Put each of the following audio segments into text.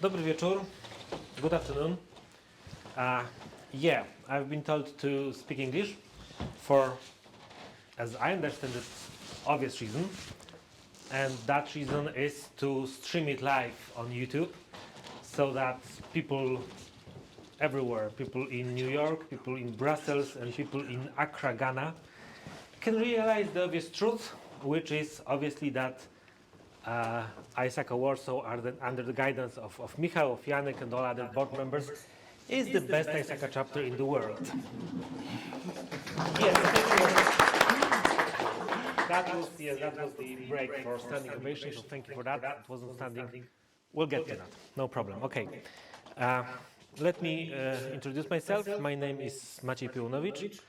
Dobry wieczór. Good afternoon. Yeah, I've been told to speak English for, as I understand it, obvious reason. And that reason is to stream it live on YouTube so that people everywhere, people in New York, people in Brussels, and people in Accra, Ghana, can realize the obvious truth, which is obviously that ISACA Warsaw, under the guidance of Michał, of Janek, and all other board members, is the best ISACA chapter in the world. Yes, that was the break for standing ovation, so thank you for that. It wasn't standing. We'll get to that, no problem. Okay. Let me introduce myself. My name is Maciej Piolunowicz.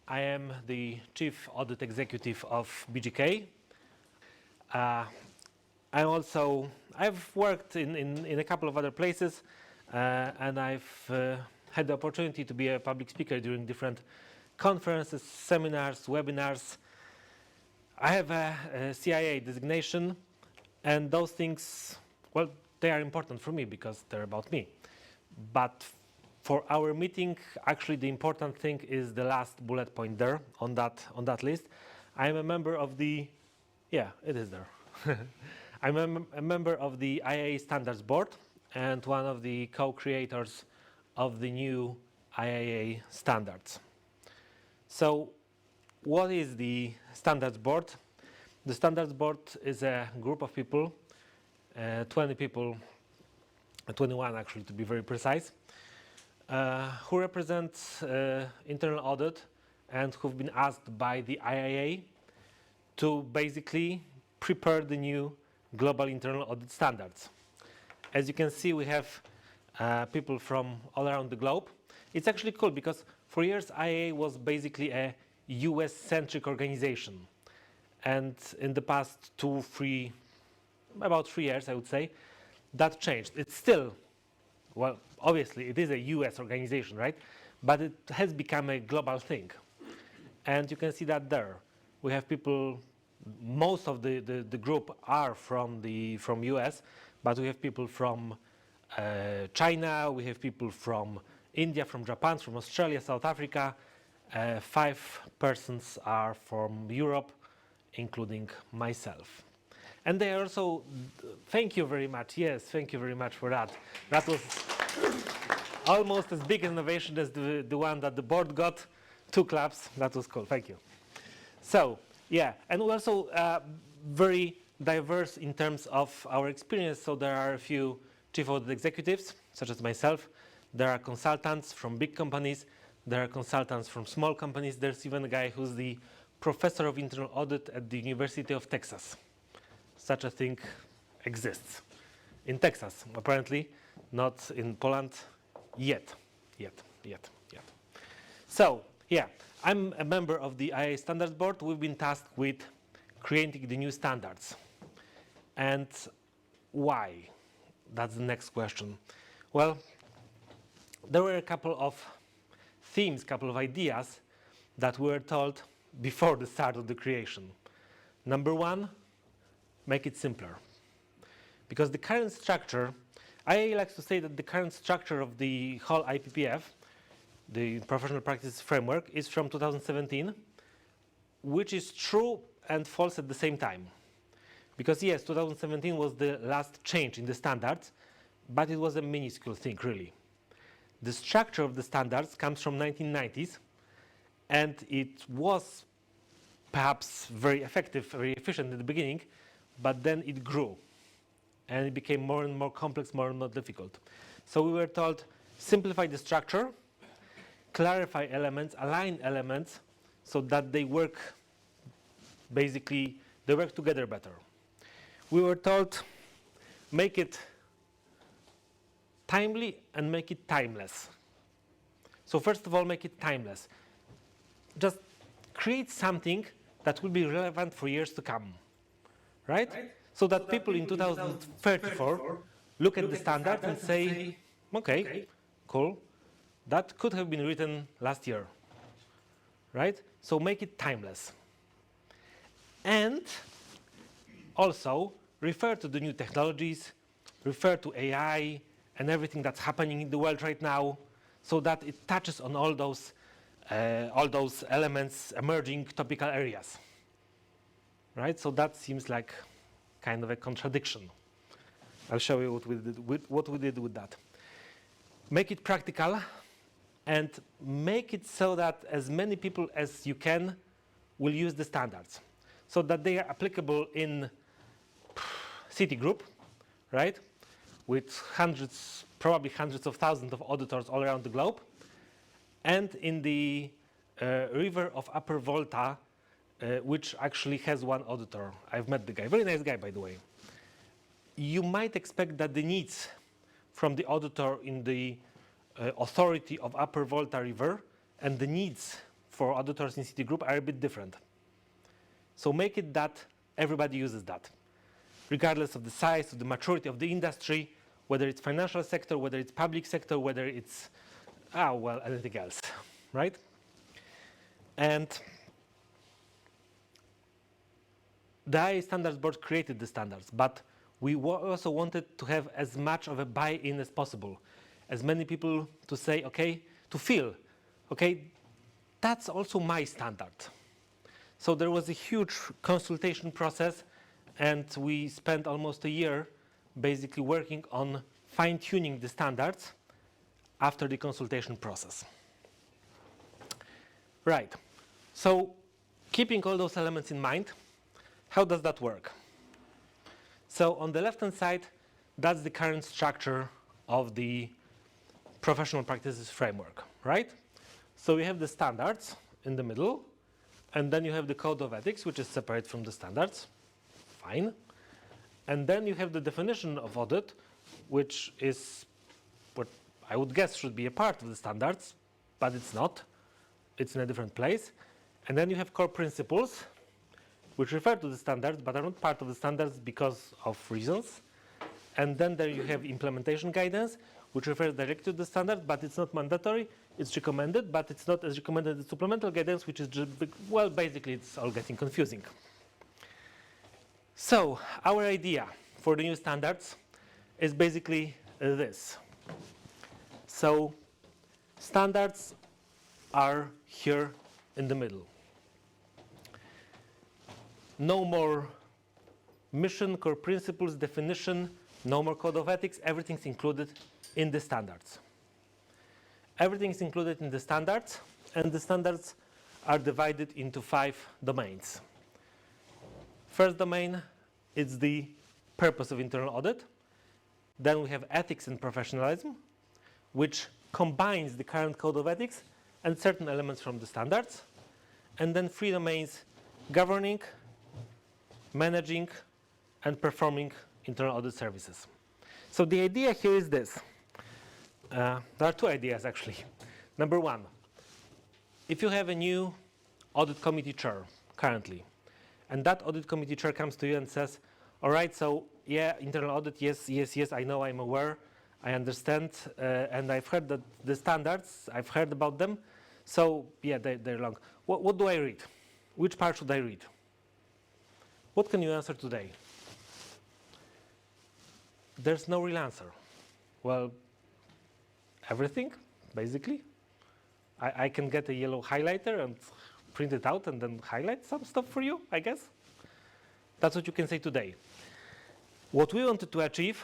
I am the Chief Audit Executive of BGK. I've worked in a couple of other places, and I've had the opportunity to be a public speaker during different conferences, seminars, webinars. I have a CIA designation, and those things, well, they are important for me because they're about me. But for our meeting, actually the important thing is the last bullet point there on that list. I am a member of the, yeah, it is there. I'm a member of the IIA Standards Board and one of the co-creators of the new IIA standards. So what is the Standards Board? The Standards Board is a group of people, 20 people, 21 actually to be very precise, who represent internal audit and who've been asked by the IIA to basically prepare the new global internal audit standards. As you can see, we have people from all around the globe. It's actually cool because for years IIA was basically a US-centric organization. And in the past about 3 years, I would say, that changed. It's still, well, obviously it is a US organization, right? But it has become a global thing. And you can see that there. We have people, most of the group are from US, but we have people from China, we have people from India, from Japan, from Australia, South Africa. 5 persons are from Europe, including myself. And they are also, thank you very much, yes, thank you very much for that. That was almost as big an innovation as the one that the board got. 2 claps, that was cool, thank you. So, yeah, and we're also very diverse in terms of our experience. So there are a few chief audit executives, such as myself. There are consultants from big companies. There are consultants from small companies. There's even a guy who's the professor of internal audit at the University of Texas. Such a thing exists in Texas, apparently, not in Poland yet. So, yeah, I'm a member of the IIA Standards Board. We've been tasked with creating the new standards. And why? That's the next question. Well, there were a couple of themes, couple of ideas that we were told before the start of the creation. Number 1, make it simpler. Because the current structure, I like to say that the current structure of the whole IPPF, the Professional Practice Framework, is from 2017, which is true and false at the same time. Because yes, 2017 was the last change in the standards, but it was a minuscule thing, really. The structure of the standards comes from 1990s, and it was perhaps very effective, very efficient at the beginning, but then it grew, and it became more and more complex, more and more difficult. So we were told, simplify the structure, clarify elements, align elements, so that they work, basically, they work together better. We were told, make it timely and make it timeless. So first of all, make it timeless. Just create something that will be relevant for years to come, right? So that people in 2034 look at the standard and say, okay, cool, that could have been written last year, right? So make it timeless. And also refer to the new technologies, refer to AI, and everything that's happening in the world right now, so that it touches on all those elements, emerging topical areas. Right? So that seems like kind of a contradiction. I'll show you what we did with that. Make it practical and make it so that as many people as you can will use the standards, so that they are applicable in Citigroup, right? With hundreds, probably hundreds of thousands of auditors all around the globe, and in the river of Upper Volta, which actually has one auditor. I've met the guy, very nice guy, by the way. You might expect that the needs from the auditor in the authority of Upper Volta River and the needs for auditors in Citigroup are a bit different. So make it that everybody uses that, regardless of the size, of the maturity of the industry, whether it's financial sector, whether it's public sector, whether it's, well, anything else, right? And the IIA Standards Board created the standards, but we also wanted to have as much of a buy-in as possible. As many people to say, okay, to feel, okay, that's also my standard. So there was a huge consultation process, and we spent almost a year basically working on fine-tuning the standards after the consultation process. Right, so keeping all those elements in mind, how does that work? So on the left-hand side, that's the current structure of the professional practices framework, right? So you have the standards in the middle, and then you have the code of ethics, which is separate from the standards. Fine. And then you have the definition of audit, which is what I would guess should be a part of the standards, but it's not. It's in a different place. And then you have core principles, which refer to the standards, but are not part of the standards because of reasons. And then there you have implementation guidance, which refers directly to the standard, but it's not mandatory. It's recommended, but it's not as recommended as supplemental guidance, which is just, well, basically it's all getting confusing. So our idea for the new standards is basically this. So standards are here in the middle. No more mission, core principles, definition, no more code of ethics, everything's included in the standards. Everything's included in the standards, and the standards are divided into 5 domains. First domain is the purpose of internal audit. Then we have ethics and professionalism, which combines the current code of ethics and certain elements from the standards. And then 3 domains: governing, managing, and performing internal audit services. So the idea here is this. There are 2 ideas, actually. Number 1, if you have a new audit committee chair currently, and that audit committee chair comes to you and says, all right, so yeah, internal audit, yes, I know, I'm aware, I understand, and I've heard that the standards, I've heard about them, so yeah, they're long. What do I read? Which part should I read? What can you answer today? There's no real answer. Well, everything, basically. I can get a yellow highlighter and print it out and then highlight some stuff for you, I guess. That's what you can say today. What we wanted to achieve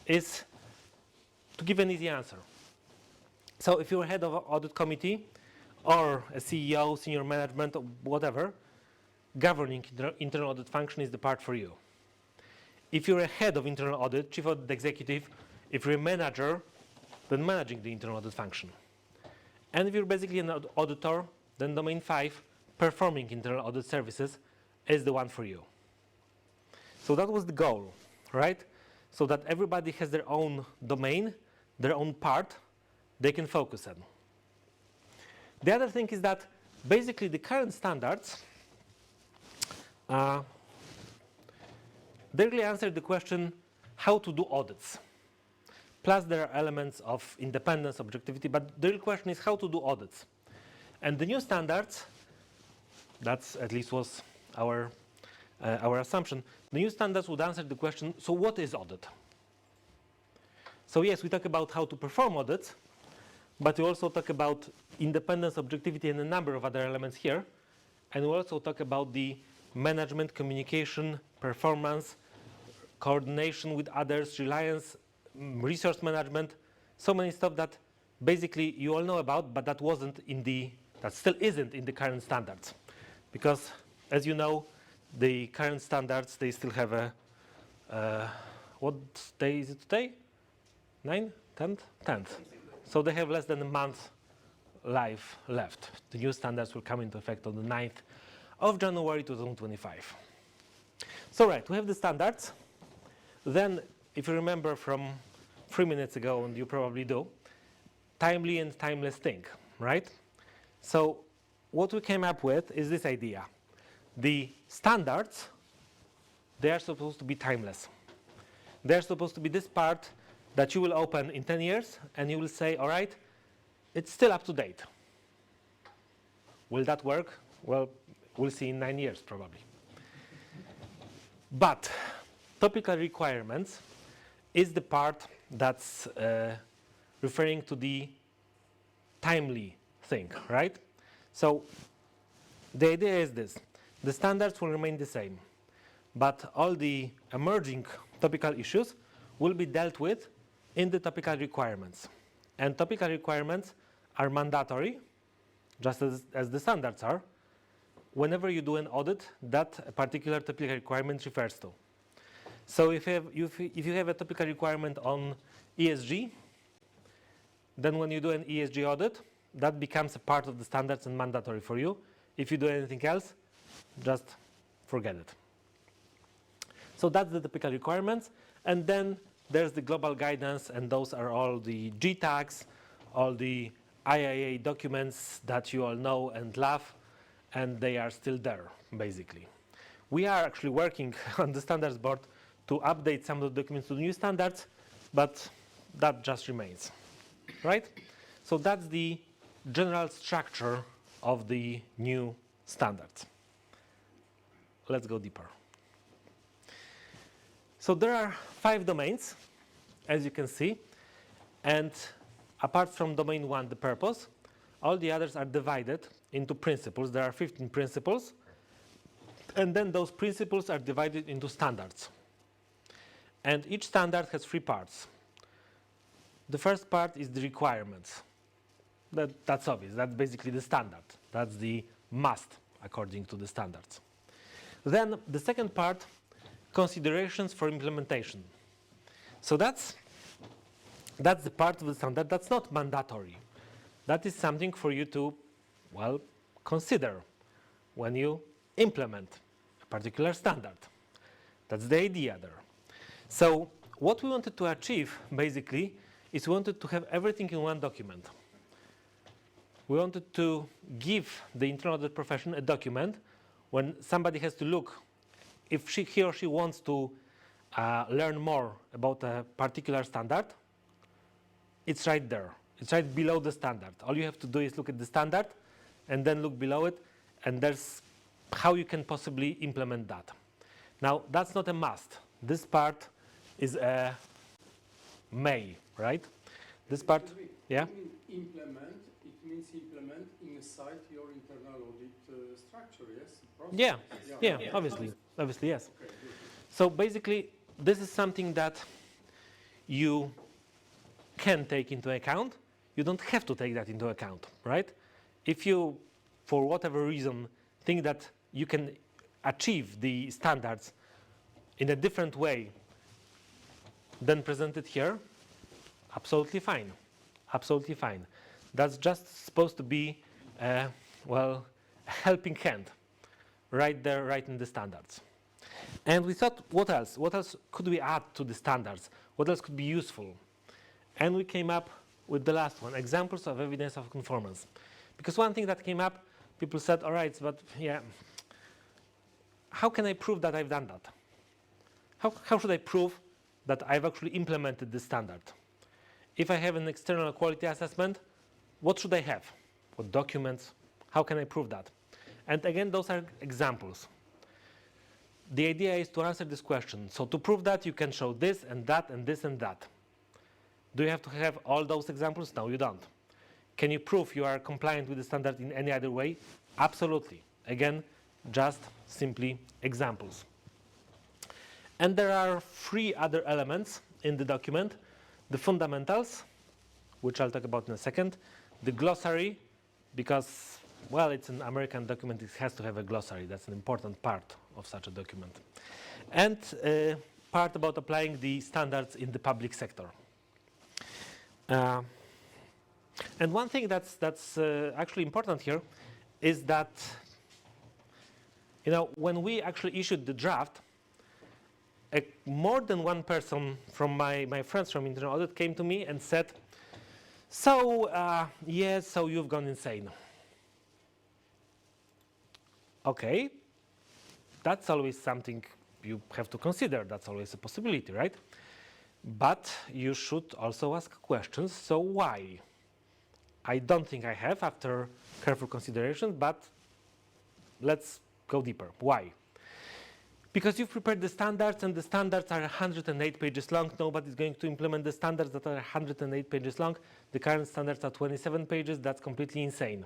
is to give an easy answer. So if you're head of an audit committee or a CEO, senior management, or whatever, governing internal audit function is the part for you. If you're a head of internal audit, chief audit executive, if you're a manager, then managing the internal audit function. And if you're basically an auditor, then domain 5, performing internal audit services, is the one for you. So that was the goal, right? So that everybody has their own domain, their own part they can focus on. The other thing is that basically the current standards they really answer the question how to do audits. Plus there are elements of independence, objectivity, but the real question is how to do audits. And the new standards, that's at least was our assumption, the new standards would answer the question, so what is audit? So yes, we talk about how to perform audits, but we also talk about independence, objectivity, and a number of other elements here. And we also talk about the management, communication, performance, coordination with others, reliance, resource management, so many stuff that basically you all know about, but that still isn't in the current standards. Because as you know, the current standards, they still have a, what day is it today? 9th, 10th? 10th. So they have less than a month life left. The new standards will come into effect on the 9th of January 2025. So right, we have the standards. Then, if you remember from 3 minutes ago, and you probably do, timely and timeless thing, right? So what we came up with is this idea. The standards, they are supposed to be timeless. They're supposed to be this part that you will open in 10 years, and you will say, all right, it's still up to date. Will that work? Well, we'll see in 9 years, probably. But topical requirements is the part that's referring to the timely thing, right? So the idea is this. The standards will remain the same, but all the emerging topical issues will be dealt with in the topical requirements. And topical requirements are mandatory, just as the standards are, whenever you do an audit that a particular topical requirement refers to. So if you have a topical requirement on ESG, then when you do an ESG audit, that becomes a part of the standards and mandatory for you. If you do anything else, just forget it. So that's the topical requirements. And then there's the global guidance, and those are all the G tags, all the IIA documents that you all know and love, and they are still there, basically. We are actually working on the standards board to update some of the documents to the new standards, but that just remains, right? So that's the general structure of the new standards. Let's go deeper. So there are 5 domains, as you can see, and apart from domain 1, the purpose, all the others are divided into principles. There are 15 principles, and then those principles are divided into standards. And each standard has 3 parts. The first part is the requirements. That's obvious. That's basically the standard. That's the must, according to the standards. Then the second part, considerations for implementation. So that's the part of the standard that's not mandatory. That is something for you to, well, consider when you implement a particular standard. That's the idea there. So what we wanted to achieve, basically, is we wanted to have everything in one document. We wanted to give the internal audit profession a document when somebody has to look, if he or she wants to learn more about a particular standard, it's right there. It's right below the standard. All you have to do is look at the standard and then look below it, and there's how you can possibly implement that. Now, that's not a must. This part is a may, right? This part, yeah? Implement, it means implement inside your internal audit structure, yes? Process. Yeah, obviously, yes. Okay, so basically, this is something that you can take into account. You don't have to take that into account, right? If you, for whatever reason, think that you can achieve the standards in a different way than presented here, absolutely fine. Absolutely fine. That's just supposed to be, well, a helping hand right there, right in the standards. And we thought, what else? What else could we add to the standards? What else could be useful? And we came up with the last one, examples of evidence of conformance. Because one thing that came up, people said, all right, but yeah, how can I prove that I've done that? How should I prove that I've actually implemented this standard? If I have an external quality assessment, what should I have? What documents? How can I prove that? And again, those are examples. The idea is to answer this question. So to prove that, you can show this and that and this and that. Do you have to have all those examples? No, you don't. Can you prove you are compliant with the standard in any other way? Absolutely. Again, just simply examples. And there are 3 other elements in the document. The fundamentals, which I'll talk about in a second. The glossary, because, well, it's an American document, it has to have a glossary. That's an important part of such a document. And part about applying the standards in the public sector. And one thing that's actually important here is that, when we actually issued the draft, more than one person from my friends from internal audit came to me and said, so, yes, so you've gone insane. Okay, that's always something you have to consider. That's always a possibility, right? But you should also ask questions. So why? I don't think I have after careful consideration, but let's go deeper. Why? Because you've prepared the standards, and the standards are 108 pages long. Nobody's going to implement the standards that are 108 pages long. The current standards are 27 pages. That's completely insane.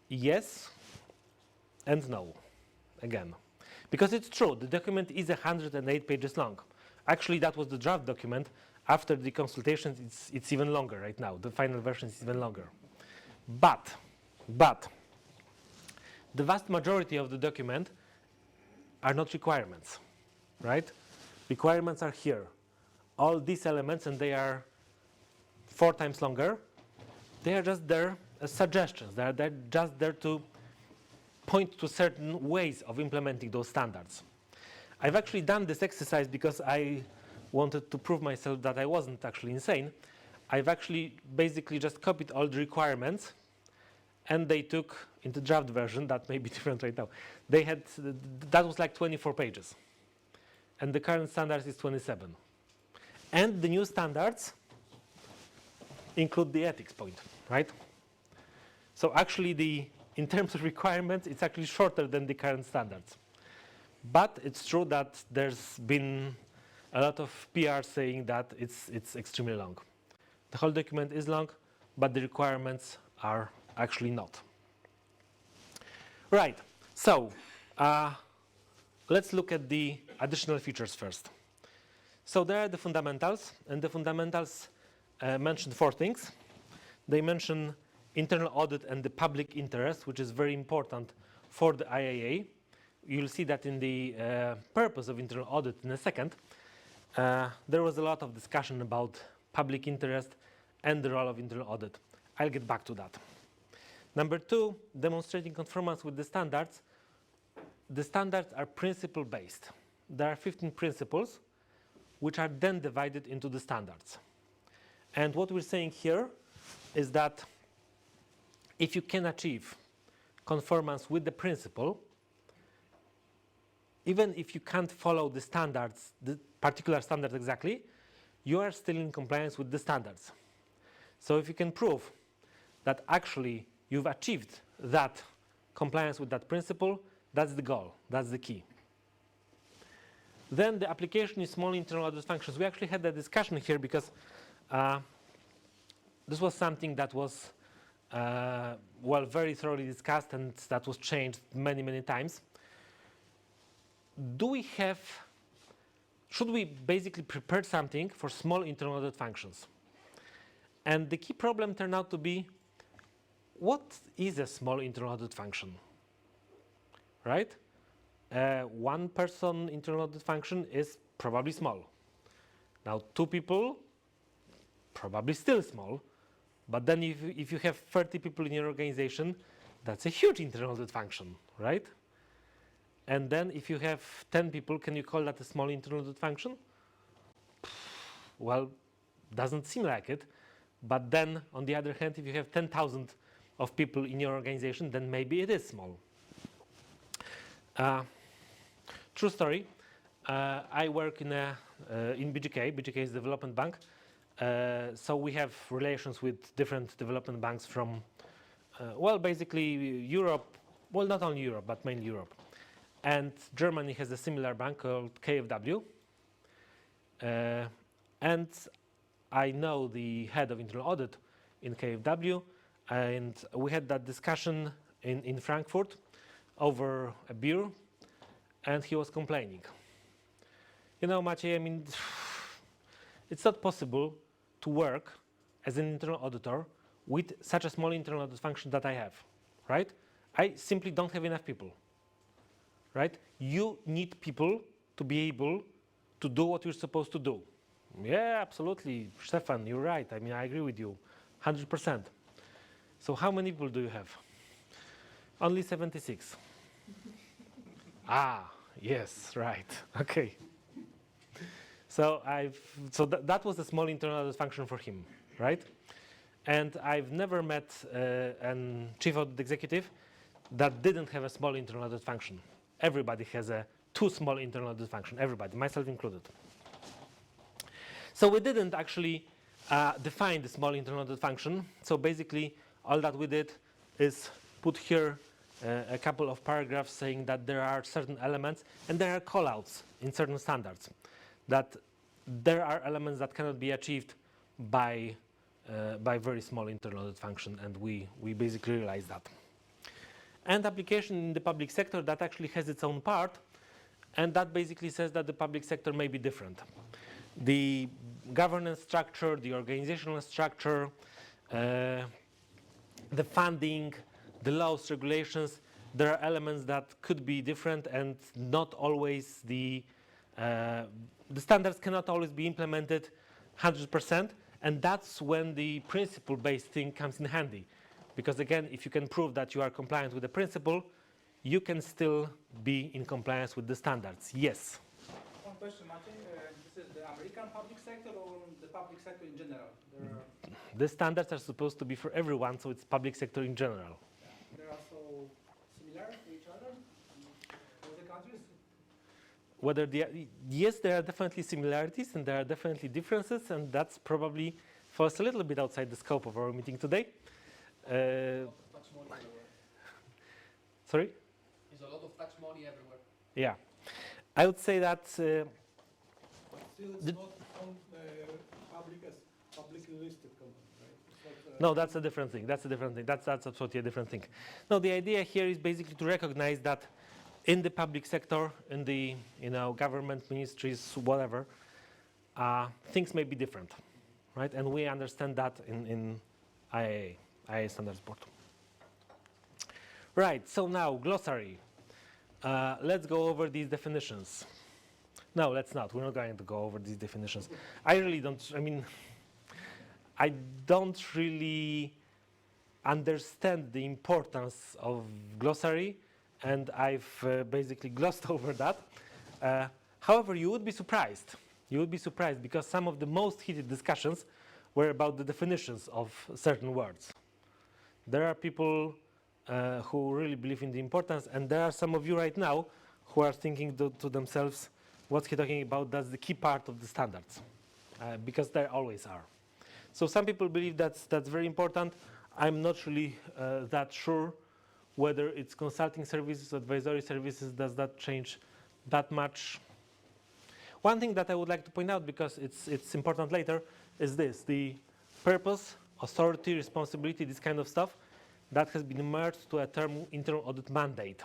Yes and no, again. Because it's true, the document is 108 pages long. Actually, that was the draft document. After the consultations, it's even longer right now. The final version is even longer. But, the vast majority of the document are not requirements, right? Requirements are here. All these elements, and they are 4 times longer, they are just there as suggestions. They're just there to point to certain ways of implementing those standards. I've actually done this exercise because I wanted to prove myself that I wasn't actually insane. I've actually basically just copied all the requirements, and they took, in the draft version, that may be different right now, they had, that was like 24 pages. And the current standard is 27. And the new standards include the ethics point, right? So actually, in terms of requirements, it's actually shorter than the current standards. But it's true that there's been a lot of PR saying that it's extremely long. The whole document is long, but the requirements are actually not. Right, so let's look at the additional features first. So there are the fundamentals, and the fundamentals mention 4 things. They mention internal audit and the public interest, which is very important for the IIA. You'll see that in the purpose of internal audit in a second. There was a lot of discussion about public interest and the role of internal audit. I'll get back to that. Number 2, demonstrating conformance with the standards. The standards are principle-based. There are 15 principles, which are then divided into the standards. And what we're saying here is that if you can achieve conformance with the principle, even if you can't follow the standards, the particular standard exactly, you are still in compliance with the standards. So if you can prove that actually you've achieved that compliance with that principle, that's the goal, that's the key. Then the application is small internal audit functions. We actually had a discussion here because this was something that was very thoroughly discussed, and that was changed many, many times. Should we basically prepare something for small internal audit functions? And the key problem turned out to be, what is a small internal audit function, right? 1 person internal audit function is probably small. Now 2 people, probably still small, but then if you have 30 people in your organization, that's a huge internal audit function, right? And then if you have 10 people, can you call that a small internal audit function? Well, doesn't seem like it. But then, on the other hand, if you have 10,000 of people in your organization, then maybe it is small. True story. I work in BGK. BGK is a development bank. So we have relations with different development banks from, basically Europe. Well, not only Europe, but mainly Europe. And Germany has a similar bank called KfW. And I know the head of internal audit in KfW, and we had that discussion in Frankfurt over a beer, and he was complaining. You know, Maciej, I mean, it's not possible to work as an internal auditor with such a small internal audit function that I have, right? I simply don't have enough people, right? You need people to be able to do what you're supposed to do. Yeah, absolutely, Stefan, you're right. I mean, I agree with you, 100%. So how many people do you have? Only 76. Ah, yes, right, okay. So that was a small internal audit function for him, right? And I've never met a chief audit executive that didn't have a small internal audit function. Everybody has a too small internal audit function, everybody, myself included. So we didn't actually define the small internal audit function. So basically, all that we did is put here a couple of paragraphs saying that there are certain elements and there are callouts in certain standards, that there are elements that cannot be achieved by very small internal audit function, and we basically realized that. And application in the public sector, that actually has its own part, and that basically says that the public sector may be different. The governance structure, the organizational structure, the funding, the laws, regulations, there are elements that could be different, and not always the standards cannot always be implemented 100%, and that's when the principle-based thing comes in handy. Because again, if you can prove that you are compliant with the principle, you can still be in compliance with the standards. Yes? One question, Maciej. This is the American public sector or the public sector in general? The standards are supposed to be for everyone, so it's public sector in general. They are so similar to each other in all the countries? Yes, there are definitely similarities and there are definitely differences, and that's probably falls a little bit outside the scope of our meeting today. Tax money everywhere. Sorry? There's a lot of tax money everywhere. Yeah. I would say that Still, it's not on publicly listed company, right? It's not, no, that's a different thing. That's a different thing. That's absolutely a different thing. No, the idea here is basically to recognize that in the public sector, in the government, ministries, whatever, things may be different, right? And we understand that in IIA Standards Board. Right. So now glossary. Let's go over these definitions. No, let's not. We're not going to go over these definitions. I really don't. I mean, I don't really understand the importance of glossary, and I've basically glossed over that. However, you would be surprised. You would be surprised because some of the most heated discussions were about the definitions of certain words. There are people who really believe in the importance, and there are some of you right now who are thinking to themselves, what's he talking about? That's the key part of the standards, because there always are. So some people believe that's very important. I'm not really that sure whether it's consulting services, advisory services, does that change that much. One thing that I would like to point out, because it's important later, is this: the purpose, authority, responsibility, this kind of stuff, that has been merged to a term internal audit mandate,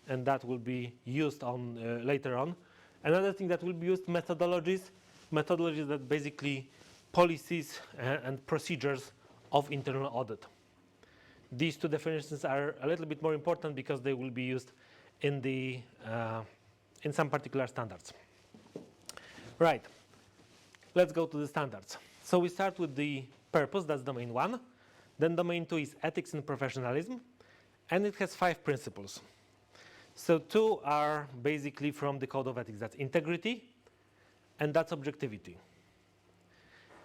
and that will be used on later on. Another thing that will be used, methodologies that basically policies and procedures of internal audit. These two definitions are a little bit more important because they will be used in the in some particular standards. Right. Let's go to the standards. So we start with the purpose, that's domain 1. Then domain 2 is ethics and professionalism, and it has 5 principles. So 2 are basically from the code of ethics. That's integrity, and that's objectivity.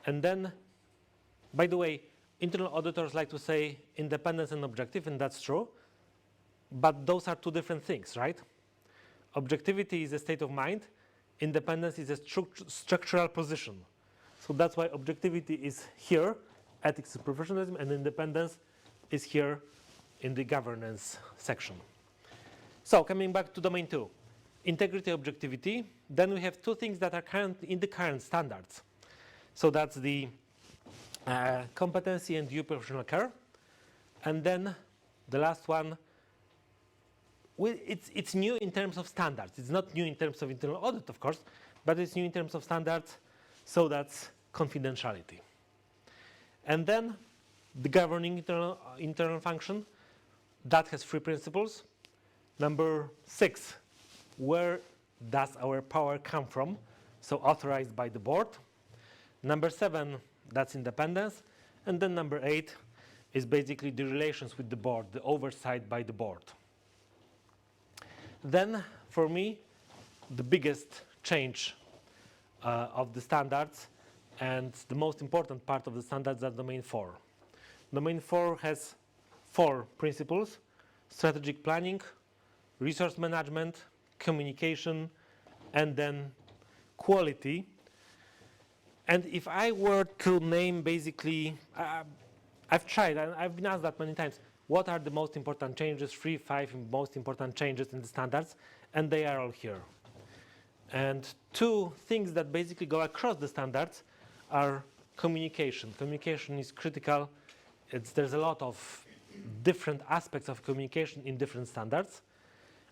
And then, by the way, internal auditors like to say independence and objective, and that's true. But those are 2 different things, right? Objectivity is a state of mind. Independence is a structural position. So that's why objectivity is here, ethics and professionalism, and independence is here in the governance section. So coming back to domain 2, integrity, objectivity, then we have 2 things that are current in the current standards. So that's the competency and due professional care. And then the last one, it's new in terms of standards. It's not new in terms of internal audit, of course, but it's new in terms of standards. So that's confidentiality. And then the governing internal function, that has 3 principles. Number 6, where does our power come from? So authorized by the board. Number 7, that's independence. And then number 8 is basically the relations with the board, the oversight by the board. Then, for me, the biggest change of the standards and the most important part of the standards are domain 4. Domain 4 has 4 principles: strategic planning, resource management, communication, and then quality. And if I were to name basically, I've tried, and I've been asked that many times, what are the most important changes, 3, 5 most important changes in the standards, and they are all here. And 2 things that basically go across the standards are communication. Communication is critical. There's a lot of different aspects of communication in different standards.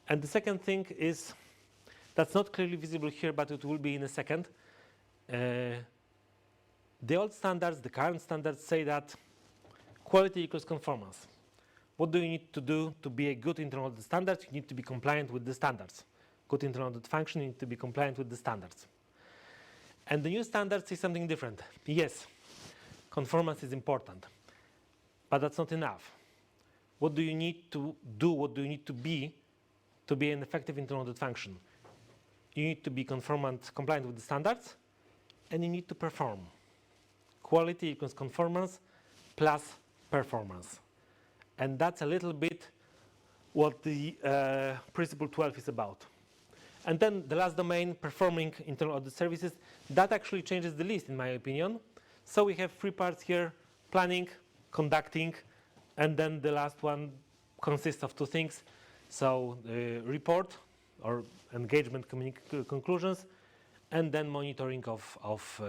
And the second thing is, that's not clearly visible here, but it will be in a second. The old standards, the current standards say that quality equals conformance. What do you need to do to be a good internal audit standards? You need to be compliant with the standards. Good internal audit function, you need to be compliant with the standards. And the new standards is something different. Yes, conformance is important, but that's not enough. What do you need to do? What do you need to be an effective internal audit function? You need to be compliant with the standards, and you need to perform. Quality equals conformance plus performance. And that's a little bit what the principle 12 is about. And then the last domain, performing internal audit services, that actually changes the list in my opinion. So we have 3 parts here: planning, conducting, and then the last one consists of 2 things. So report or engagement conclusions, and then monitoring of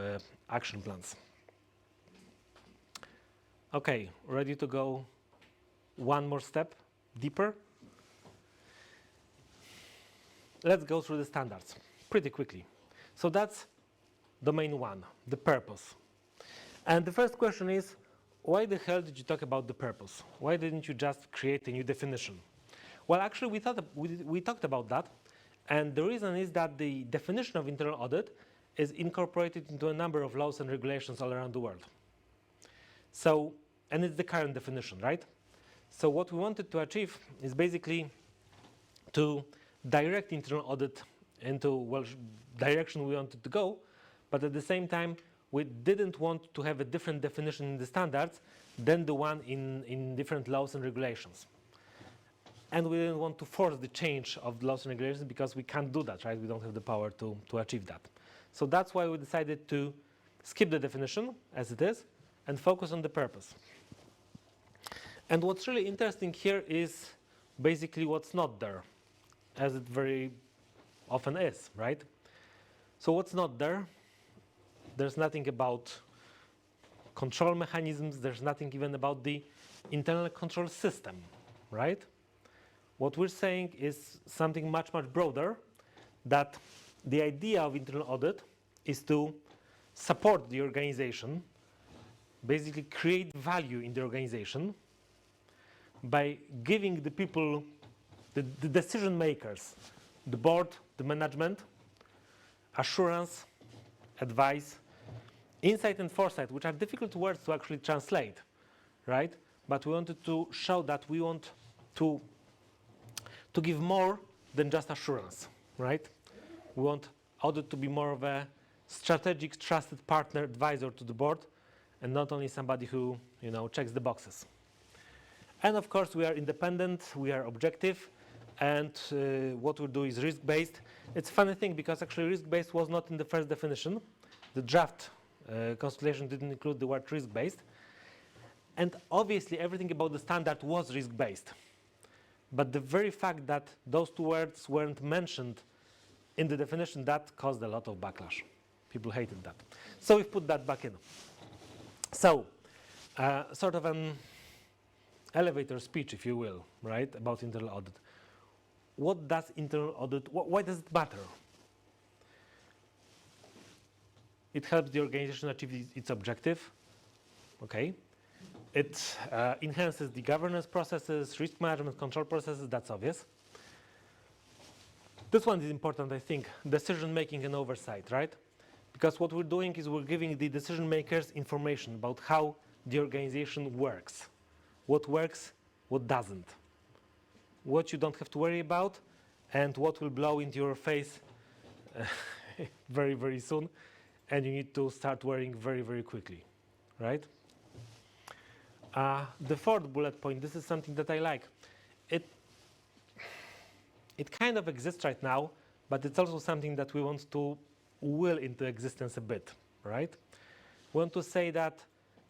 action plans. Okay, ready to go one more step deeper? Let's go through the standards pretty quickly. So that's domain 1, the purpose. And the first question is, why the hell did you talk about the purpose? Why didn't you just create a new definition? Well, actually, we talked about that. And the reason is that the definition of internal audit is incorporated into a number of laws and regulations all around the world. So, and it's the current definition, right? So what we wanted to achieve is basically to direct internal audit into what direction we wanted to go, but at the same time, we didn't want to have a different definition in the standards than the one in different laws and regulations. And we didn't want to force the change of the laws and regulations because we can't do that, right? We don't have the power to achieve that. So that's why we decided to skip the definition as it is and focus on the purpose. And what's really interesting here is basically what's not there, as it very often is, right? So what's not there? There's nothing about control mechanisms. There's nothing even about the internal control system, right? What we're saying is something much, much broader, that the idea of internal audit is to support the organization, basically create value in the organization by giving the people, the decision makers, the board, the management, assurance, advice, insight and foresight, which are difficult words to actually translate, right? But we wanted to show that we want to give more than just assurance, right? We want audit to be more of a strategic, trusted partner, advisor to the board, and not only somebody who, checks the boxes. And of course, we are independent, we are objective, and what we do is risk-based. It's a funny thing because actually risk-based was not in the first definition. The draft constellation didn't include the word risk-based. And obviously, everything about the standard was risk-based. But the very fact that those 2 words weren't mentioned in the definition, that caused a lot of backlash. People hated that. So we've put that back in. So, sort of an elevator speech, if you will, right, about internal audit. What does internal audit, why does it matter? It helps the organization achieve its objective, okay? It enhances the governance processes, risk management, control processes, that's obvious. This one is important, I think, decision-making and oversight, right? Because what we're doing is we're giving the decision makers information about how the organization works. What works, what doesn't. What you don't have to worry about, and what will blow into your face very, very soon, and you need to start worrying very, very quickly, right? The fourth bullet point, this is something that I like. It kind of exists right now, but it's also something that we want to will into existence a bit, right? We want to say that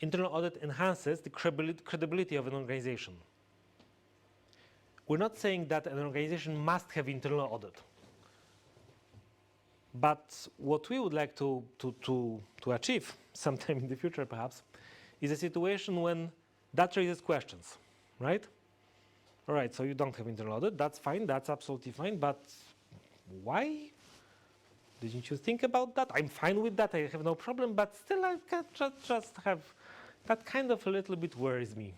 internal audit enhances the credibility of an organization. We're not saying that an organization must have internal audit. But what we would like to achieve sometime in the future, perhaps, is a situation when that raises questions, right? All right, so you don't have internal audit, that's fine, that's absolutely fine, but why? Didn't you think about that? I'm fine with that, I have no problem, but still I can just have, that kind of a little bit worries me.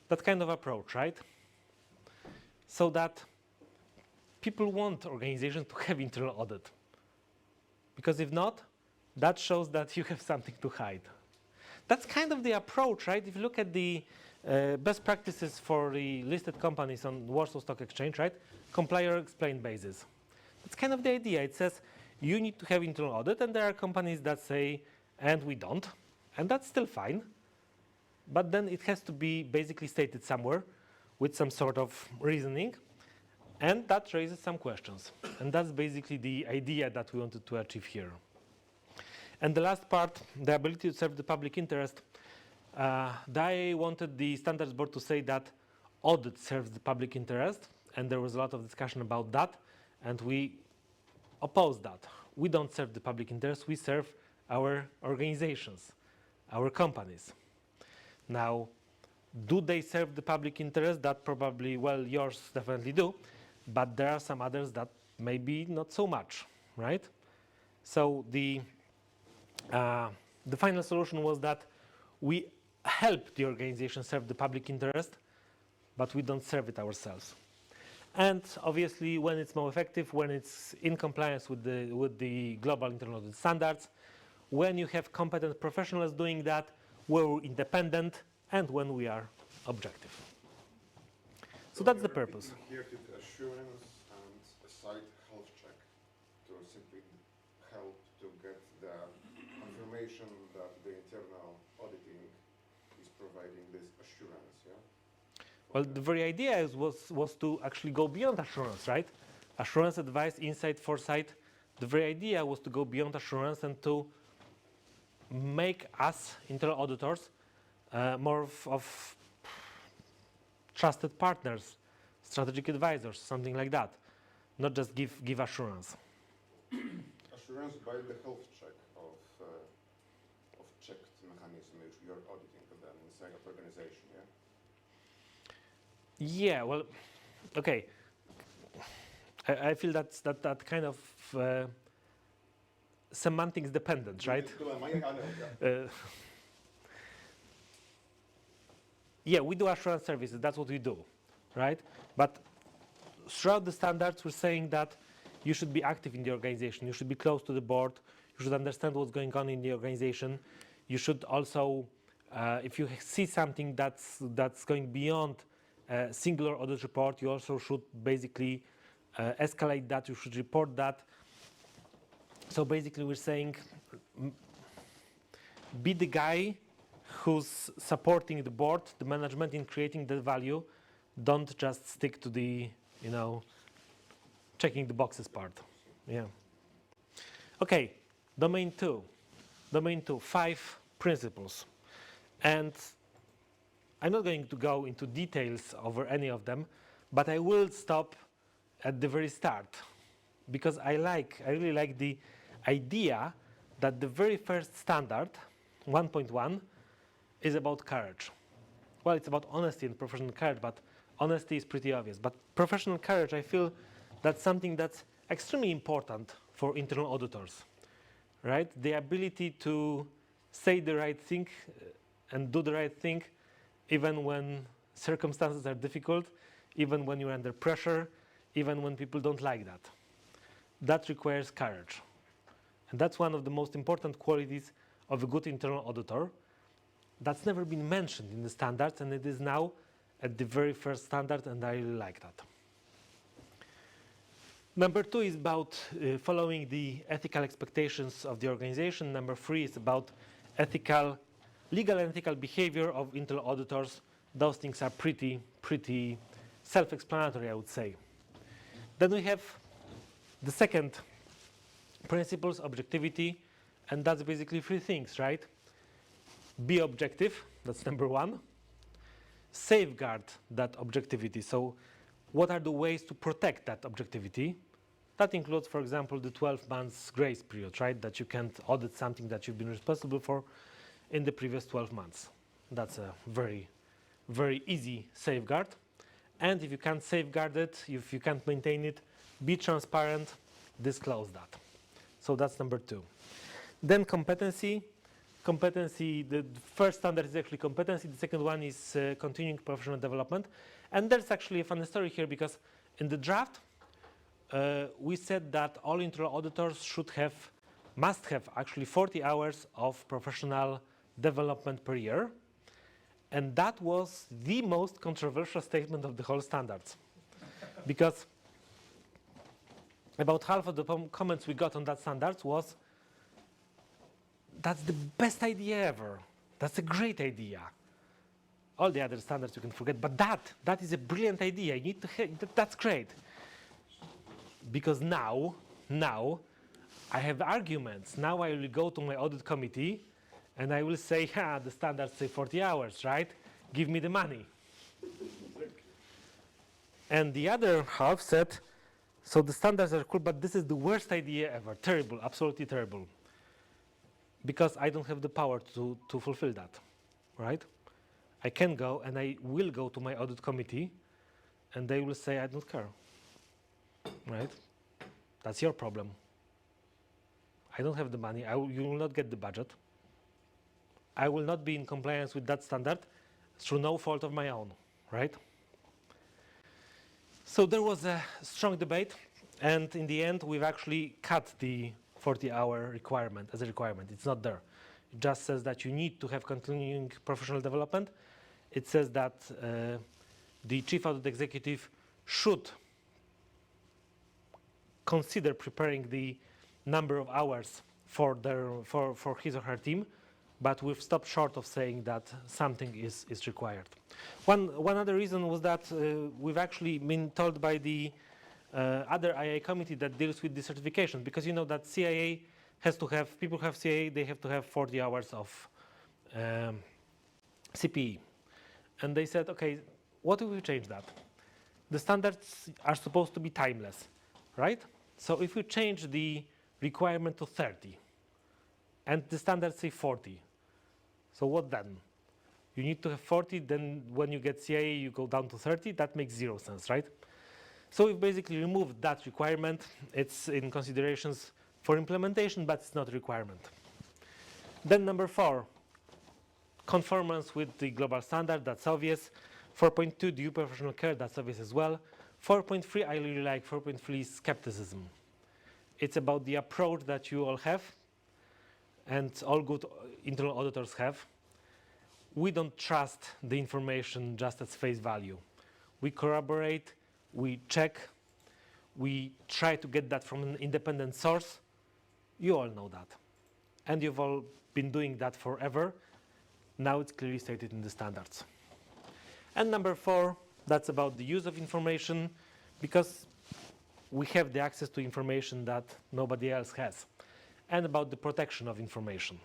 That kind of approach, right? So that people want organizations to have internal audit. Because if not, that shows that you have something to hide. That's kind of the approach, right? If you look at the best practices for the listed companies on Warsaw Stock Exchange, right? Comply or explain basis. That's kind of the idea. It says you need to have internal audit, and there are companies that say, and we don't, and that's still fine. But then it has to be basically stated somewhere with some sort of reasoning, and that raises some questions. And that's basically the idea that we wanted to achieve here. And the last part, the ability to serve the public interest. The IIA wanted the standards board to say that audit serves the public interest, and there was a lot of discussion about that, and we opposed that. We don't serve the public interest, we serve our organizations, our companies. Now, do they serve the public interest? That probably, well, yours definitely do, but there are some others that maybe not so much, right? So the final solution was that we help the organization serve the public interest, but we don't serve it ourselves. And obviously, when it's more effective, when it's in compliance with the global internal audit standards, when you have competent professionals doing that, we're independent, and when we are objective. So that's the purpose. Here to assurance and a site health check to simply help to get the confirmation that the internal auditing is providing this assurance, yeah? Well, the very idea was to actually go beyond assurance, right? Assurance, advice, insight, foresight. The very idea was to go beyond assurance and to make us, internal auditors, more of trusted partners, strategic advisors, something like that. Not just give assurance. Assurance by the health check of checked mechanism which you are auditing them inside of organization, yeah? Yeah, well, okay. I feel that kind of semantics dependent, right? Yeah, we do assurance services, that's what we do, right? But throughout the standards, we're saying that you should be active in the organization, you should be close to the board, you should understand what's going on in the organization. You should also, if you see something that's going beyond a singular audit report, you also should basically escalate that, you should report that. So basically we're saying, be the guy who's supporting the board, the management in creating the value. Don't just stick to the, checking the boxes part. Yeah. Okay, domain two, 5 principles. And I'm not going to go into details over any of them, but I will stop at the very start because I really like the idea that the very first standard, 1.1, is about courage. Well, it's about honesty and professional courage, but honesty is pretty obvious. But professional courage, I feel that's something that's extremely important for internal auditors, right? The ability to say the right thing and do the right thing even when circumstances are difficult, even when you're under pressure, even when people don't like that. That requires courage. And that's one of the most important qualities of a good internal auditor. That's never been mentioned in the standards, and it is now at the very first standard, and I really like that. Number 2 is about following the ethical expectations of the organization. Number 3 is about legal and ethical behavior of internal auditors. Those things are pretty self-explanatory, I would say. Then we have the second principles, objectivity, and that's basically 3 things, right? Be objective, that's number 1. Safeguard that objectivity. So what are the ways to protect that objectivity? That includes, for example, the 12 months grace period, right? That you can't audit something that you've been responsible for in the previous 12 months. That's a very easy safeguard. And if you can't safeguard it, if you can't maintain it, be transparent, disclose that. So that's number 2. Then competency. Competency, the first standard is actually competency. The second one is continuing professional development. And there's actually a funny story here, because in the draft, we said that all internal auditors must have actually 40 hours of professional development per year. And that was the most controversial statement of the whole standards. Because about half of the comments we got on that standards was, that's the best idea ever. That's a great idea. All the other standards you can forget, but that is a brilliant idea. You need to that's great. Because now I have arguments. Now I will go to my audit committee and I will say, the standards say 40 hours, right? Give me the money. And the other half said, so the standards are cool, but this is the worst idea ever. Terrible, absolutely terrible. Because I don't have the power to fulfill that, right? I can go and I will go to my audit committee and they will say, I don't care, right? That's your problem. I don't have the money. You will not get the budget. I will not be in compliance with that standard through no fault of my own, right? So there was a strong debate, and in the end, we've actually cut the 40-hour requirement as a requirement. It's not there. It just says that you need to have continuing professional development. It says that the chief audit executive should consider preparing the number of hours for his or her team, but we've stopped short of saying that something is required. One other reason was that we've actually been told by the other IIA committee that deals with the certification, because you know that CIA has to have, people who have CIA, they have to have 40 hours of CPE. And they said, okay, what if we change that? The standards are supposed to be timeless, right? So if we change the requirement to 30 and the standards say 40, so what then? You need to have 40, then when you get CIA, you go down to 30. That makes 0 sense, right? So we've basically removed that requirement. It's in considerations for implementation, but it's not a requirement. Then number 4, conformance with the global standard, that's obvious. 4.2, due professional care, that's obvious as well. 4.3, I really like 4.3, skepticism. It's about the approach that you all have, and all good internal auditors have. We don't trust the information just at face value. We corroborate, we check, we try to get that from an independent source. You all know that. And you've all been doing that forever. Now it's clearly stated in the standards. And number 4, that's about the use of information, because we have the access to information that nobody else has. And about the protection of information.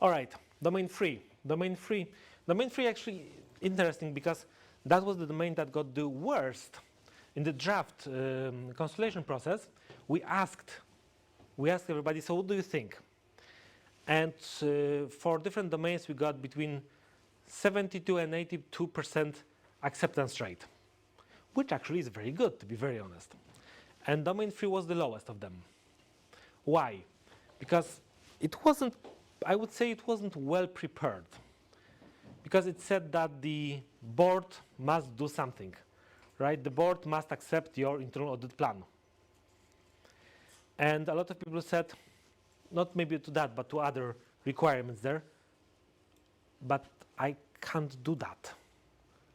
All right, domain 3. Domain 3 actually interesting, because that was the domain that got the worst. In the draft consultation process, we asked we asked everybody, so what do you think? And for different domains, we got between 72 and 82% acceptance rate, which actually is very good, to be very honest. And domain 3 was the lowest of them. Why? Because it wasn't, I would say it wasn't well prepared. Because it said that the board must do something, right? The board must accept your internal audit plan. And a lot of people said, not maybe to that, but to other requirements there, but I can't do that.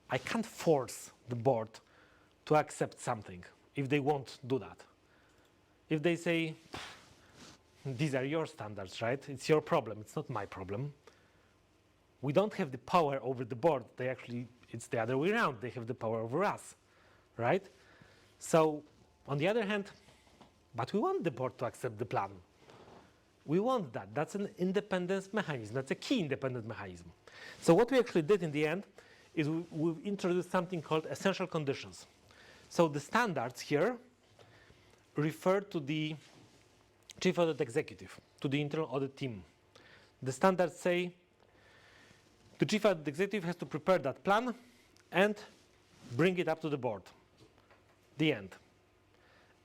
I can't force the board to accept something if they won't do that. If they say, these are your standards, right? It's your problem, it's not my problem. We don't have the power over the board. They actually, it's the other way around. They have the power over us, right? So, on the other hand, but we want the board to accept the plan. We want that. That's an independence mechanism. That's a key independent mechanism. So what we actually did in the end is we've introduced something called essential conditions. So the standards here refer to the chief audit executive, to the internal audit team. The standards say the chief audit executive has to prepare that plan and bring it up to the board. The end.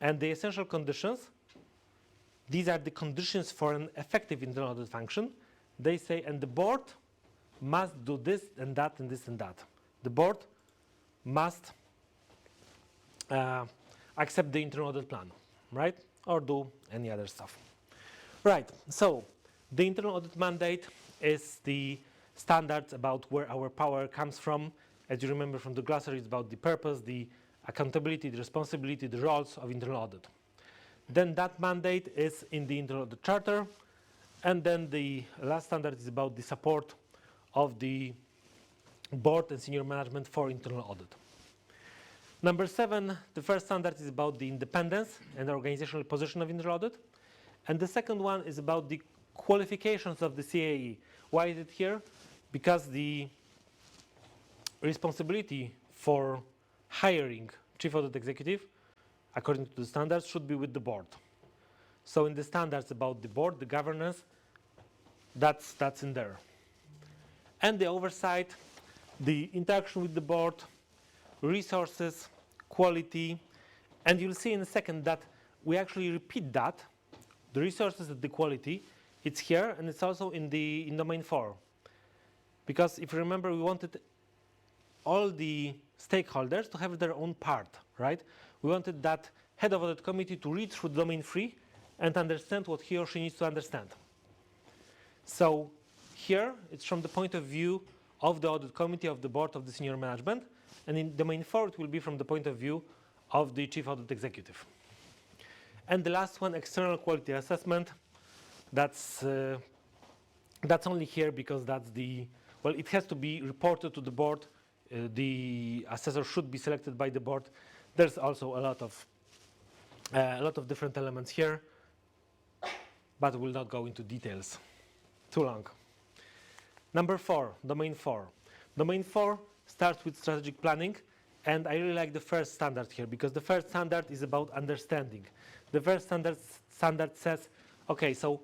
And the essential conditions, these are the conditions for an effective internal audit function. They say, and the board must do this and that and this and that. The board must accept the internal audit plan, right? Or do any other stuff. Right, so the internal audit mandate is the standards about where our power comes from. As you remember from the glossary, it's about the purpose, the accountability, the responsibility, the roles of internal audit. Then that mandate is in the internal audit charter, and then the last standard is about the support of the board and senior management for internal audit. Number 7, the first standard is about the independence and organizational position of internal audit, and the second one is about the qualifications of the CAE. Why is it here? Because the responsibility for hiring chief audit executive, according to the standards, should be with the board. So in the standards about the board, the governance, that's in there. And the oversight, the interaction with the board, resources, quality, and you'll see in a second that we actually repeat that, the resources and the quality, it's here and it's also in domain 4. Because if you remember, we wanted all the stakeholders to have their own part, right? We wanted that head of audit committee to read through domain 3 and understand what he or she needs to understand. So here, it's from the point of view of the audit committee, of the board, of the senior management, and in domain 4, it will be from the point of view of the chief audit executive. And the last one, external quality assessment, that's only here because that's the, well, it has to be reported to the board. The assessor should be selected by the board. There's also a lot of different elements here, but we'll not go into details. Too long. Number 4, domain 4. Domain 4 starts with strategic planning, and I really like the first standard here because the first standard is about understanding. The first standard says, okay, so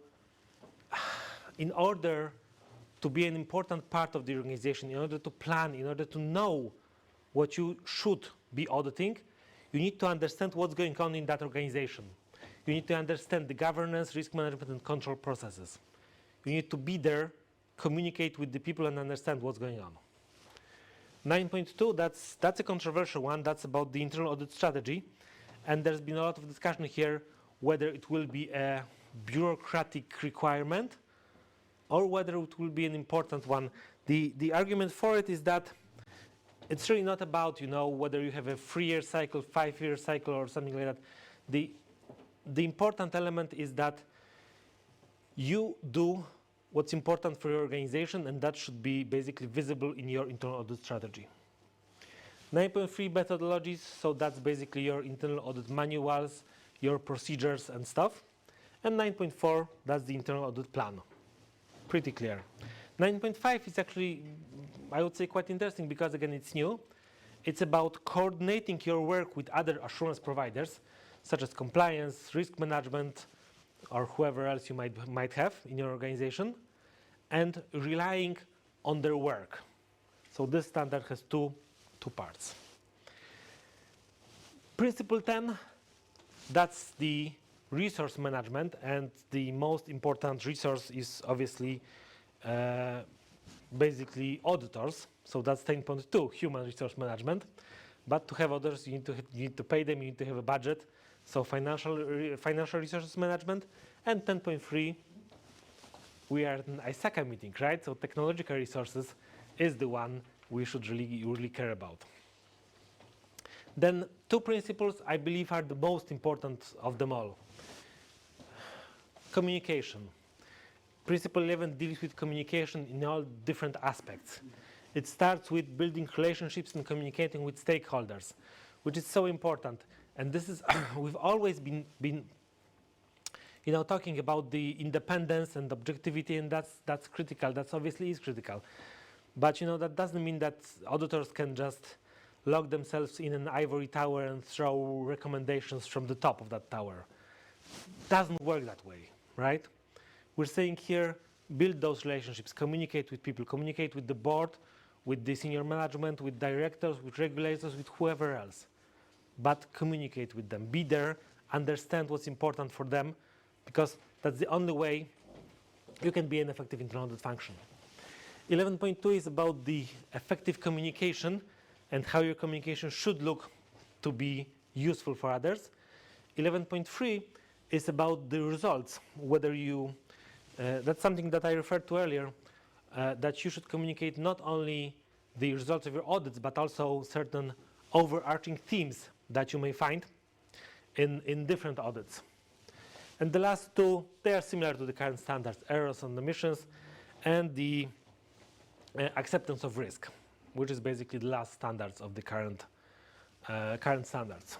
in order to be an important part of the organization, in order to plan, in order to know what you should be auditing, you need to understand what's going on in that organization. You need to understand the governance, risk management, and control processes. You need to be there, communicate with the people, and understand what's going on. 9.2, that's a controversial one. That's about the internal audit strategy. And there's been a lot of discussion here whether it will be a bureaucratic requirement or whether it will be an important one. The argument for it is that it's really not about, whether you have a 3-year cycle, 5-year cycle, or something like that. The important element is that you do what's important for your organization, and that should be basically visible in your internal audit strategy. 9.3 methodologies, so that's basically your internal audit manuals, your procedures and stuff. And 9.4, that's the internal audit plan. Pretty clear. 9.5 is actually, I would say, quite interesting because, again, it's new. It's about coordinating your work with other assurance providers, such as compliance, risk management, or whoever else you might have in your organization, and relying on their work. So this standard has two parts. Principle 10, that's the resource management, and the most important resource is obviously basically auditors. So that's 10.2, human resource management. But to have others, you need to pay them, you need to have a budget. So financial resources management. And 10.3, we are in ISACA meeting, right? So technological resources is the one we should really care about. Then two principles I believe are the most important of them all. Communication. Principle 11 deals with communication in all different aspects. It starts with building relationships and communicating with stakeholders, which is so important. And this is, we've always been talking about the independence and objectivity, and that's critical. That's obviously is critical. But that doesn't mean that auditors can just lock themselves in an ivory tower and throw recommendations from the top of that tower. Doesn't work that way, right? We're saying here, build those relationships, communicate with people, communicate with the board, with the senior management, with directors, with regulators, with whoever else. But communicate with them, be there, understand what's important for them, because that's the only way you can be an effective internal audit function. 11.2 is about the effective communication and how your communication should look to be useful for others. 11.3 is about the results, whether you, that's something that I referred to earlier, that you should communicate not only the results of your audits, but also certain overarching themes that you may find in different audits. And the last two, they are similar to the current standards, errors and omissions, and the acceptance of risk, which is basically the last standards of the current standards.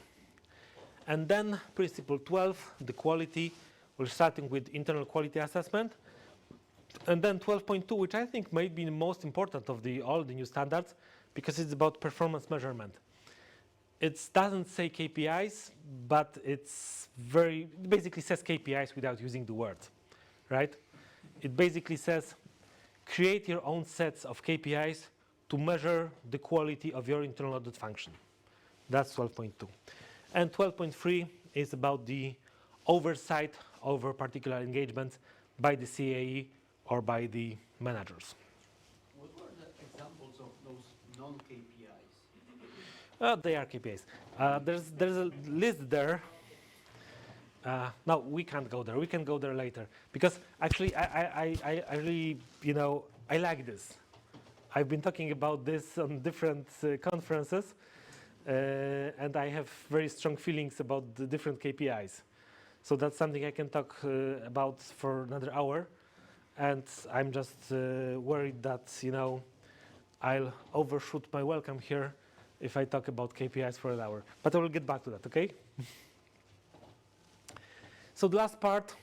And then principle 12, the quality, we're starting with internal quality assessment. And then 12.2, which I think may be the most important of all the new standards, because it's about performance measurement. It doesn't say KPIs, but it basically says KPIs without using the word, right? It basically says, create your own sets of KPIs to measure the quality of your internal audit function. That's 12.2. And 12.3 is about the oversight over particular engagements by the CAE or by the managers. What were the examples of those non-KPIs? They are KPIs. There's a list there. No, we can't go there. We can go there later. Because actually, I really, I like this. I've been talking about this on different conferences, and I have very strong feelings about the different KPIs. So that's something I can talk about for another hour. And I'm just worried that, I'll overshoot my welcome here if I talk about KPIs for an hour. But I will get back to that, okay? So the last part,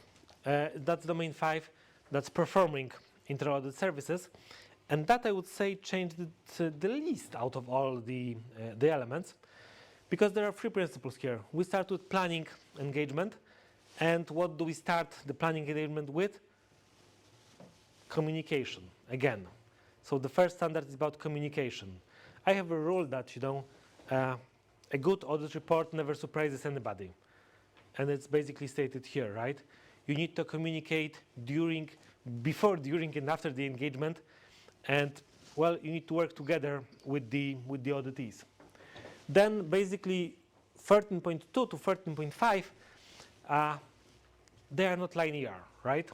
that's domain 5, that's performing internal audit services. And that, I would say, changed the least out of all the elements, because there are 3 principles here. We start with planning engagement. And what do we start the planning engagement with? Communication, again. So the first standard is about communication. I have a rule that, a good audit report never surprises anybody. And it's basically stated here, right? You need to communicate before, during, and after the engagement. And, well, you need to work together with the auditees. Then, basically, 13.2 to 13.5, they are not linear, right?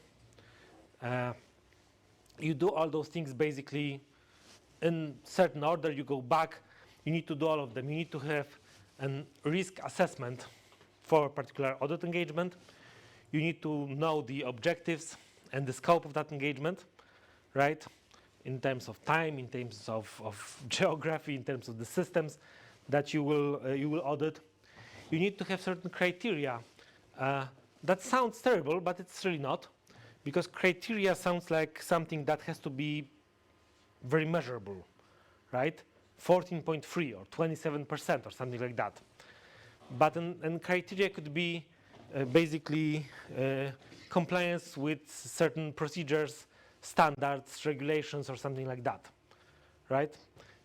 You do all those things basically in certain order. You go back. You need to do all of them. You need to have a risk assessment for a particular audit engagement. You need to know the objectives and the scope of that engagement, right? In terms of time, in terms of geography, in terms of the systems that you will audit. You need to have certain criteria. That sounds terrible, but it's really not, because criteria sounds like something that has to be very measurable, right? 14.3 or 27% or something like that. But and criteria could be basically compliance with certain procedures, standards, regulations, or something like that, right?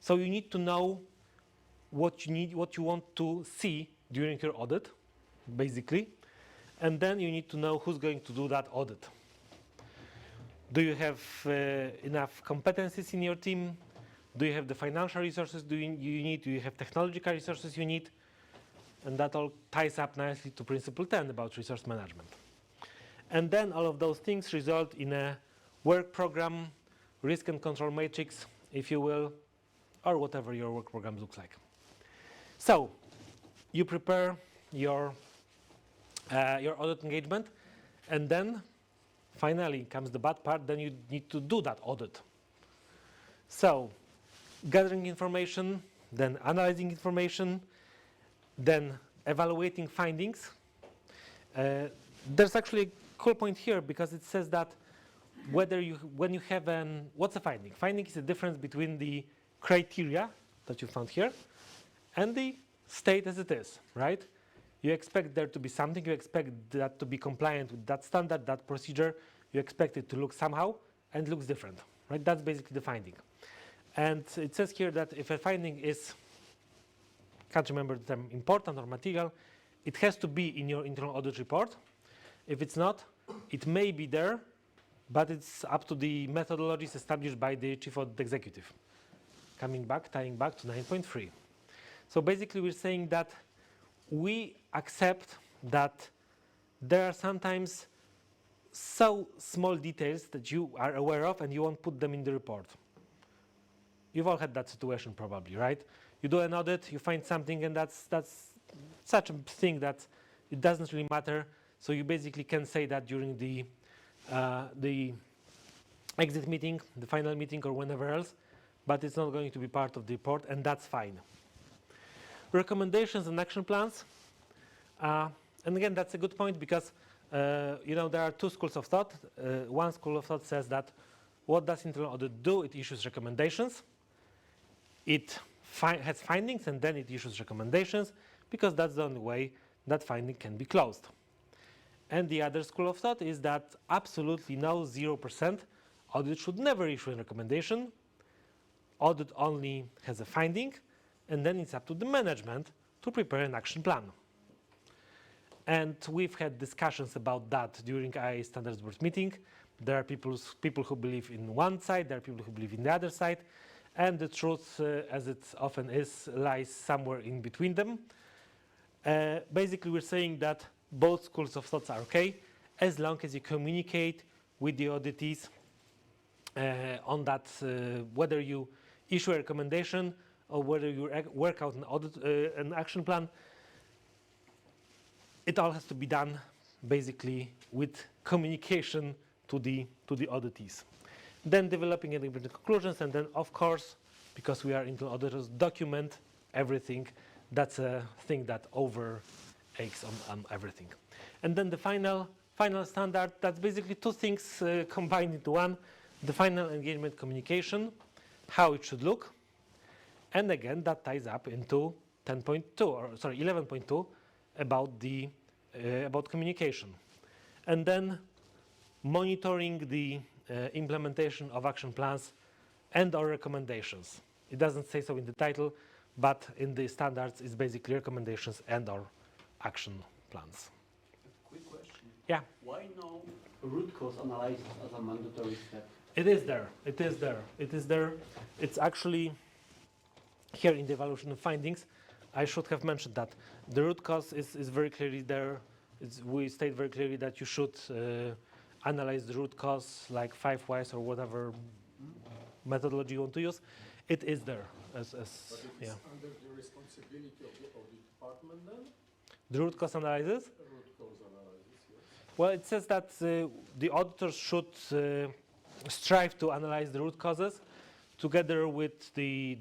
So you need to know what you want to see during your audit, basically, and then you need to know who's going to do that audit. Do you have enough competencies in your team? Do you have the financial resources you need? Do you have technological resources you need? And that all ties up nicely to Principle 10 about resource management. And then all of those things result in a work program, risk and control matrix, if you will, or whatever your work program looks like. So you prepare your audit engagement, and then finally comes the bad part, then you need to do that audit. So gathering information, then analyzing information, then evaluating findings. There's actually a cool point here because it says that when you have what's a finding? Finding is the difference between the criteria that you found here and the state as it is, right? You expect there to be something, you expect that to be compliant with that standard, that procedure, you expect it to look somehow, and it looks different, right? That's basically the finding. And it says here that if a finding is, can't remember the term, important or material, it has to be in your internal audit report. If it's not, it may be there, but it's up to the methodologies established by the Chief Audit Executive. Tying back to 9.3. So basically we're saying that we accept that there are sometimes so small details that you are aware of and you won't put them in the report. You've all had that situation probably, right? You do an audit, you find something, and that's such a thing that it doesn't really matter. So you basically can say that during the exit meeting, the final meeting, or whenever else, but it's not going to be part of the report, and that's fine. Recommendations and action plans. And again, that's a good point because there are two schools of thought. One school of thought says that what does internal audit do? It issues recommendations. It has findings and then it issues recommendations because that's the only way that finding can be closed. And the other school of thought is that absolutely no, 0%, audit should never issue a recommendation. Audit only has a finding, and then it's up to the management to prepare an action plan. And we've had discussions about that during IIA Standards Board meeting. There are people who believe in one side, there are people who believe in the other side, and the truth, as it often is, lies somewhere in between them. Basically, we're saying that both schools of thoughts are okay, as long as you communicate with the auditees on that, whether you issue a recommendation or whether you work out an action plan. It all has to be done basically with communication to the auditees. Then developing and implementing conclusions, and then of course, because we are internal auditors, document everything. That's a thing that overtakes on everything. And then the final standard, that's basically two things combined into one. The final engagement communication, how it should look. And again, that ties up into 11.2 about communication. And then monitoring the implementation of action plans and or recommendations. It doesn't say so in the title, but in the standards it's basically recommendations and or action plans. Quick question. Yeah. Why no root cause analysis as a mandatory step? It is there. It is there. It is there. It's actually here in the evaluation of findings. I should have mentioned that the root cause is very clearly there. We state very clearly that you should analyze the root cause, like 5 whys or whatever methodology you want to use. It is there. But it is under the responsibility of the audit department then? The root cause analysis? Root cause analysis, yes. Well, it says that the auditors should strive to analyze the root causes together with the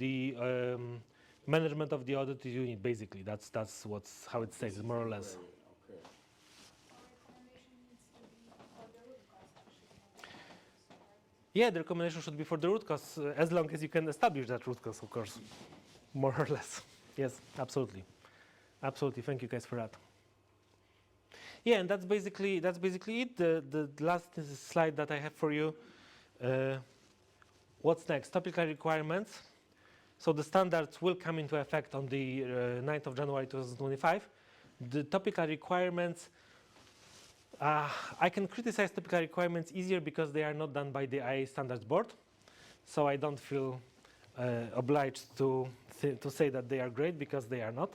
management of the audit unit, basically. That's how it says, more or less. Okay. Yeah, the recommendation should be for the root cause, as long as you can establish that root cause, of course, more or less. Yes, absolutely. Absolutely, thank you guys for that. Yeah, and that's basically it. The last slide that I have for you. What's next? Topical requirements. So the standards will come into effect on the 9th of January 2025. The topical requirements, I can criticize topical requirements easier because they are not done by the IIA Standards Board. So I don't feel obliged to say that they are great because they are not.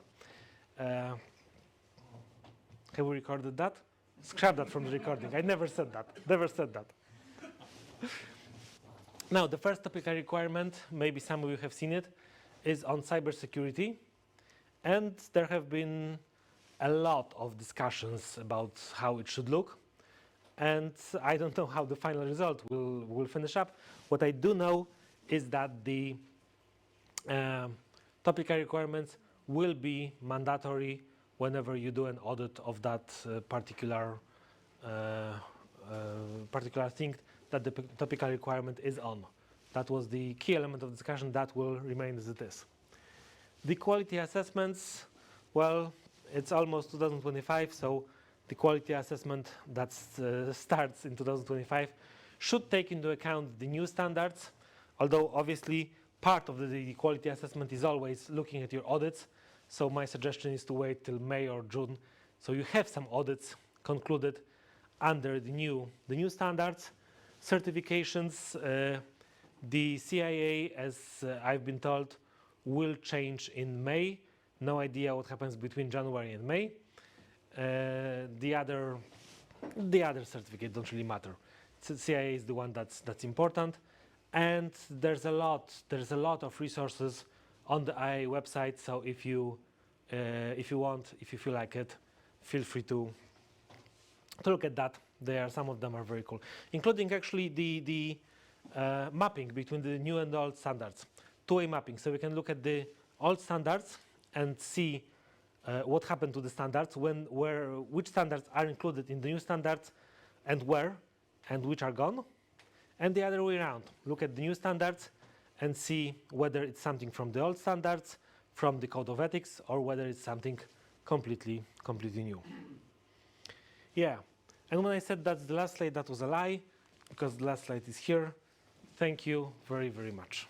Have we recorded that? Scrap that from the recording. I never said that. Never said that. Now, the first topical requirement, maybe some of you have seen it, is on cybersecurity. And there have been a lot of discussions about how it should look. And I don't know how the final result will finish up. What I do know is that the topical requirements will be mandatory whenever you do an audit of that particular thing that the topical requirement is on. That was the key element of discussion. That will remain as it is. The quality assessments, well, it's almost 2025, so the quality assessment that starts in 2025 should take into account the new standards, although obviously part of the quality assessment is always looking at your audits. So my suggestion is to wait till May or June, so you have some audits concluded under the new standards. Certifications, the CIA, as I've been told, will change in May. No idea what happens between January and May. The other certificates don't really matter. CIA is the one that's important, and there's a lot of resources on the IIA website. So if you want, if you feel like it, feel free to look at that. Some of them are very cool, including actually the mapping between the new and the old standards, two-way mapping. So we can look at the old standards and see what happened to the standards, which standards are included in the new standards, and where, and which are gone. And the other way around, look at the new standards and see whether it's something from the old standards, from the Code of Ethics, or whether it's something completely new. Yeah, and when I said that's the last slide, that was a lie, because the last slide is here. Thank you very, very much.